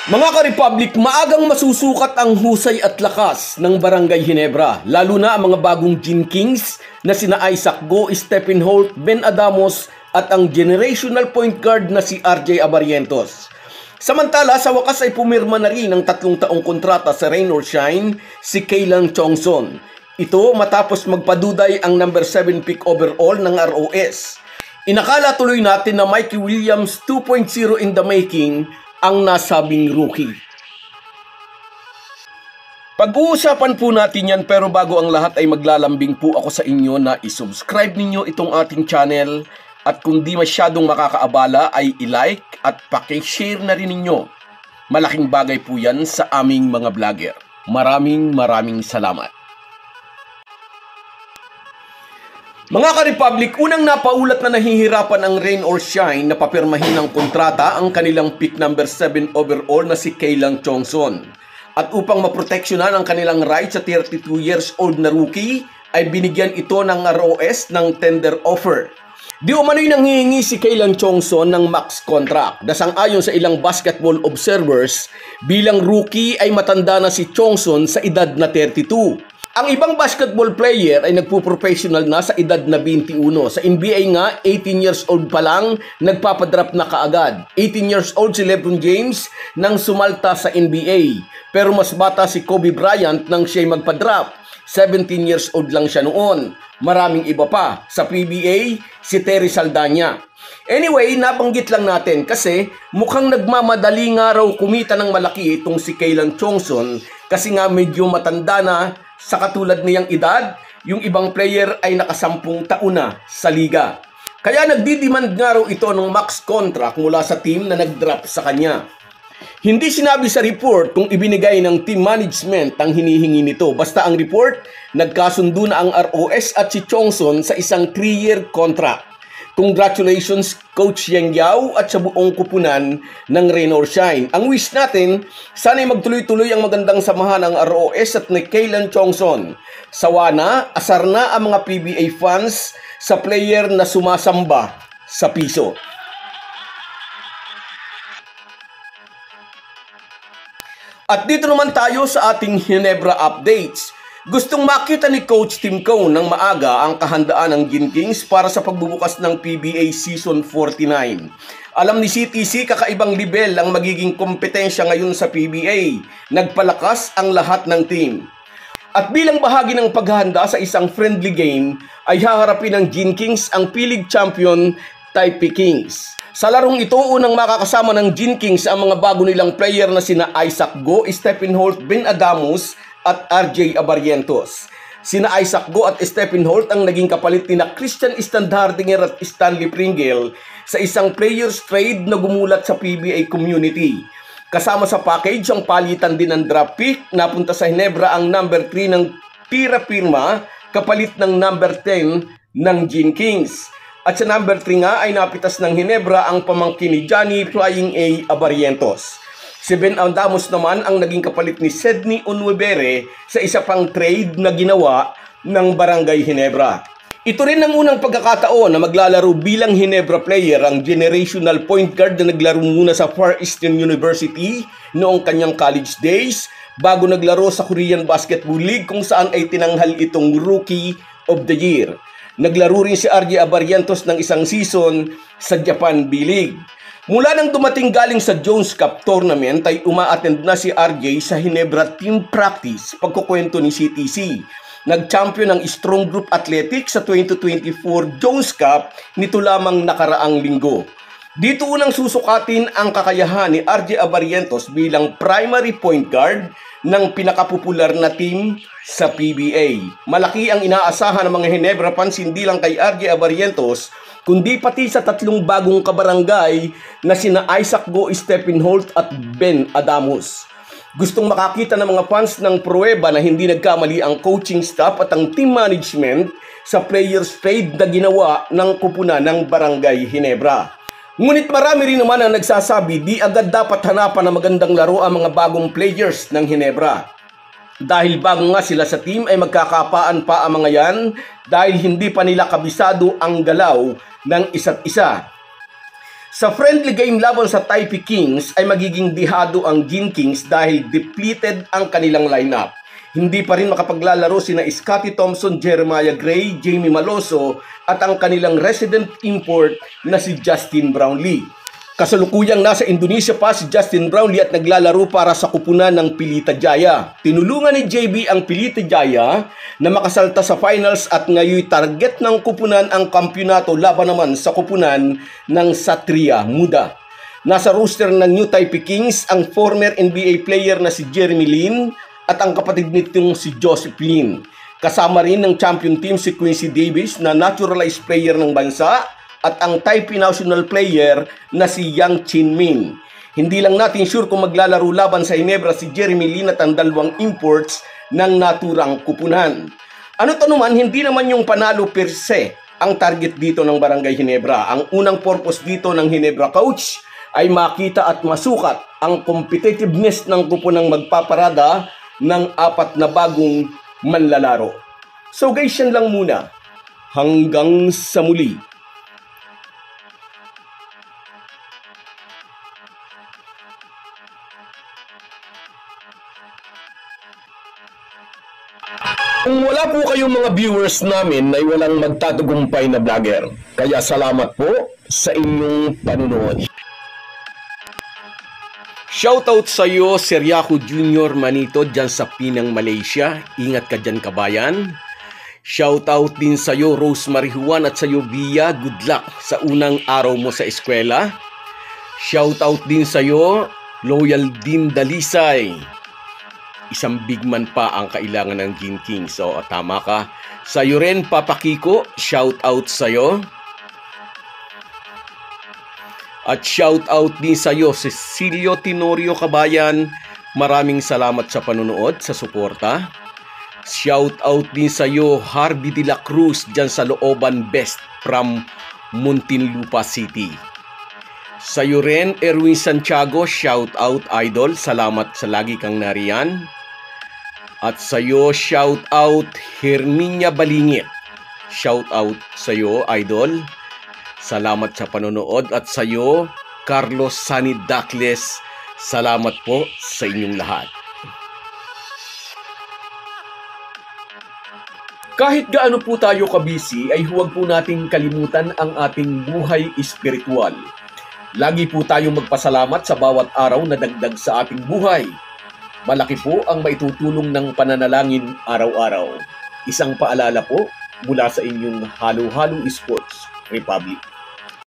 Mga ka-Republic, maagang masusukat ang husay at lakas ng Barangay Ginebra, lalo na ang mga bagong Gin Kings na sina Isaac Go, Stephen Holt, Ben Adamos at ang generational point guard na si RJ Abarientos. Samantala, sa wakas ay pumirma na rin ng 3 taong kontrata sa Rain or Shine si Kaylan Chongson. Ito matapos magpaduday ang number 7 pick overall ng ROS. Inakala tuloy natin na Mikey Williams 2.0 in the making ang nasabing rookie. Pag-uusapan po natin yan, pero bago ang lahat ay maglalambing po ako sa inyo na isubscribe ninyo itong ating channel at kung di masyadong makakaabala ay i-like at paki-share na rin ninyo. Malaking bagay po yan sa aming mga vlogger. Maraming salamat. Mga ka-Republic, unang napaulat na nahihirapan ang Rain or Shine na papirmahin ng kontrata ang kanilang pick number 7 overall na si Kaylan Chongson. At upang maproteksyonan ang kanilang rights sa 32 years old na rookie, ay binigyan ito ng ROS ng tender offer. Di umano'y nanghihingi si Kaylan Chongson ng max contract. Dasang-ayon sa ilang basketball observers, bilang rookie ay matanda na si Chongson sa edad na 32. Ang ibang basketball player ay nagpo-professional na sa edad na 21. Sa NBA nga, 18 years old pa lang, nagpapadrap na kaagad. 18 years old si LeBron James nang sumalta sa NBA. Pero mas bata si Kobe Bryant nang siya'y magpadrap. 17 years old lang siya noon. Maraming iba pa. Sa PBA, si Terry Saldana. Anyway, nabanggit lang natin kasi mukhang nagmamadali nga raw kumita ng malaki itong si Kaylan Chongson kasi nga medyo matanda na. Sa katulad niyang edad, yung ibang player ay nakasampung taon na sa liga. Kaya nagdidemand nga raw ito ng max contract mula sa team na nag-drop sa kanya. Hindi sinabi sa report kung ibinigay ng team management ang hinihingi nito. Basta ang report, nagkasundo na ang ROS at si Chongson sa isang 3-year contract. Congratulations Coach Yang Yao at sa buong kupunan ng Rain or Shine. Ang wish natin, sana'y magtuloy-tuloy ang magandang samahan ng ROS at ni Kaylan Chongson. Sawa na, asar na ang mga PBA fans sa player na sumasamba sa piso. At dito naman tayo sa ating Ginebra updates. Gustong makita ni Coach Tim Cone ng maaga ang kahandaan ng Gin Kings para sa pagbubukas ng PBA Season 49. Alam ni CTC kakaibang level ang magiging kompetensya ngayon sa PBA. Nagpalakas ang lahat ng team. At bilang bahagi ng paghahanda sa isang friendly game, ay haharapin ng Gin Kings ang P-League champion Taipei Kings. Sa larong ito, unang makakasama ng Gin Kings ang mga bago nilang player na sina Isaac Go, Stephen Holt, Ben Adamos at RJ Abarientos. Sina Isaac Go at Stephen Holt ang naging kapalit ni na Christian Standhardinger at Stanley Pringle sa isang players trade na gumulat sa PBA community. Kasama sa package ang palitan din ng draft pick, napunta sa Ginebra ang number 3 ng Tira Pirma, kapalit ng number 10 ng Gin Kings. At sa number 3 nga ay napitas ng Ginebra ang pamangkin ni Johnny Flying A Abarientos. Si Ben Adamos naman ang naging kapalit ni Sydney Onwebere sa isa pang trade na ginawa ng Barangay Ginebra. Ito rin ang unang pagkakataon na maglalaro bilang Ginebra player ang generational point guard na naglaro muna sa Far Eastern University noong kanyang college days bago naglaro sa Korean Basketball League kung saan ay tinanghal itong Rookie of the Year. Naglaro rin si RJ Abarientos ng isang season sa Japan B-League. Mula nang dumating galing sa Jones Cup tournament ay uma-attend na si RJ sa Ginebra team practice, pagkukwento ni CTC. Nag-champion ng Strong Group Athletics sa 2024 Jones Cup nito lamang nakaraang linggo. Dito unang susukatin ang kakayahan ni RJ Abarientos bilang primary point guard ng pinakapopular na team sa PBA. Malaki ang inaasahan ng mga Ginebra fans hindi lang kay RJ Abarientos, kundi pati sa 3 bagong kabarangay na sina Isaac Go, Stephen Holt at Ben Adamos. Gustong makakita ng mga fans ng pruweba na hindi nagkamali ang coaching staff at ang team management sa players trade na ginawa ng kupunan ng Barangay Ginebra. Ngunit marami rin naman ang nagsasabi di agad dapat hanapan ng magandang laro ang mga bagong players ng Ginebra. Dahil bago nga sila sa team ay magkakapaan pa ang mga yan dahil hindi pa nila kabisado ang galaw ng isa't isa. Sa friendly game laban sa Taipei Kings ay magiging dihado ang Gin Kings dahil depleted ang kanilang lineup. Hindi pa rin makapaglalaro sina Scottie Thompson, Jeremiah Gray, Jamie Maloso at ang kanilang resident import na si Justin Brownlee. Kasalukuyang nasa Indonesia pa si Justin Brownlee at naglalaro para sa kupunan ng Pelita Jaya. Tinulungan ni JB ang Pelita Jaya na makasalta sa finals at ngayon target ng kupunan ang kampyonato laban naman sa kupunan ng Satria Muda. Nasa roster ng New Taipei Kings ang former NBA player na si Jeremy Lin at ang kapatid nitong si Joseph Lin. Kasama rin ng champion team si Quincy Davis na naturalized player ng bansa at ang Taipei national player na si Yang Chin-min. Hindi lang natin sure kung maglalaro laban sa Ginebra si Jeremy Lin at ang dalawang imports ng naturang kupunan. Ano to naman, hindi naman yung panalo per se ang target dito ng Barangay Ginebra. Ang unang purpose dito ng Ginebra coach ay makita at masukat ang competitiveness ng kupunang magpaparada ng 4 na bagong manlalaro. So guys, yan lang muna. Hanggang sa muli. Kung wala po kayong mga viewers namin ay walang magtatagumpay na vlogger. Kaya salamat po sa inyong panunood. Shoutout sa iyo, Seriaco Junior Manito dyan sa Pinang, Malaysia. Ingat ka dyan, kabayan. Shoutout din sa iyo, Rosemary Juan, at sa iyo, Via. Good luck sa unang araw mo sa eskwela. Shoutout din sa iyo, Loyal Din Dalisay. Isang big man pa ang kailangan ng Gin King. So, tama ka. Sa iyo rin, Papa Kiko, shout out sa iyo. At shout out din sa iyo, Cecilio Tenorio, kabayan. Maraming salamat sa panonood, sa suporta. Shout out din sa iyo, Harvey de la Cruz, dyan sa Looban Best from Muntinlupa City. Sa iyo rin, Erwin Santiago, shout out idol. Salamat sa lagi kang nariyan. At sa iyo, shout out Herminia Balingit. Shout out sa iyo, idol. Salamat sa panonood. At sa iyo, Carlos Sanidacles. Salamat po sa inyong lahat. Kahit gaano po tayo kabisi, ay huwag po nating kalimutan ang ating buhay espiritual. Lagi po tayong magpasalamat sa bawat araw na dagdag sa ating buhay. Malaki po ang maitutulong ng pananalangin araw-araw. Isang paalala po mula sa inyong Halo-Halo Sports Republic.